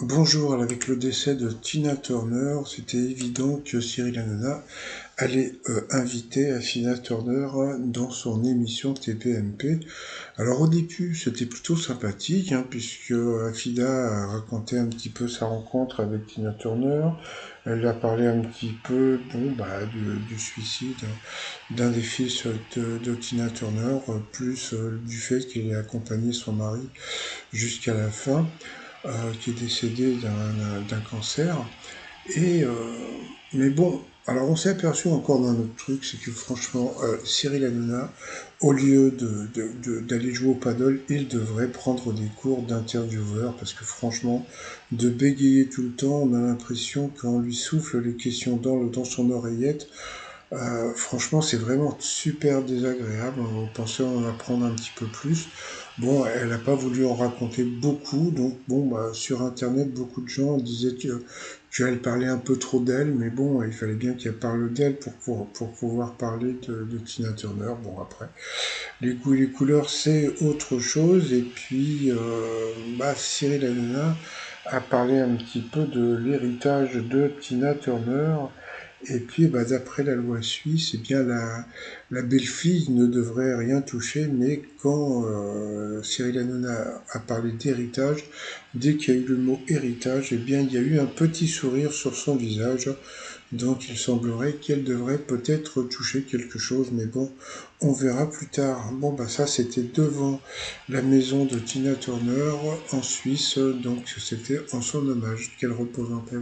Bonjour, avec le décès de Tina Turner, c'était évident que Cyril Hanouna allait inviter Afina Turner dans son émission TPMP. Alors au début, c'était plutôt sympathique, puisque Afina a raconté un petit peu sa rencontre avec Tina Turner. Elle a parlé un petit peu du suicide d'un des fils de Tina Turner, plus du fait qu'elle ait accompagné son mari jusqu'à la fin, qui est décédé d'un cancer. Et mais bon, alors on s'est aperçu encore d'un autre truc, c'est que franchement, Cyril Hanouna, au lieu d'aller jouer au paddle, il devrait prendre des cours d'intervieweur, parce que franchement, de bégayer tout le temps, on a l'impression qu'on lui souffle les questions dans son oreillette. Franchement, c'est vraiment super désagréable. On pensait en apprendre un petit peu plus. Bon, elle n'a pas voulu en raconter beaucoup, donc bon, sur Internet, beaucoup de gens disaient qu'elle parlait un peu trop d'elle, mais bon, il fallait bien qu'elle parle d'elle pour pouvoir parler de Tina Turner. Bon, après, les goûts et les couleurs, c'est autre chose. Et puis, Cyril Hanouna a parlé un petit peu de l'héritage de Tina Turner. Et puis, d'après la loi suisse, eh bien, la belle-fille ne devrait rien toucher, mais quand Cyril Hanouna a parlé d'héritage, dès qu'il y a eu le mot héritage, eh bien, il y a eu un petit sourire sur son visage, donc il semblerait qu'elle devrait peut-être toucher quelque chose, mais bon, on verra plus tard. Bon, ça, c'était devant la maison de Tina Turner en Suisse, donc c'était en son hommage. Qu'elle repose en paix.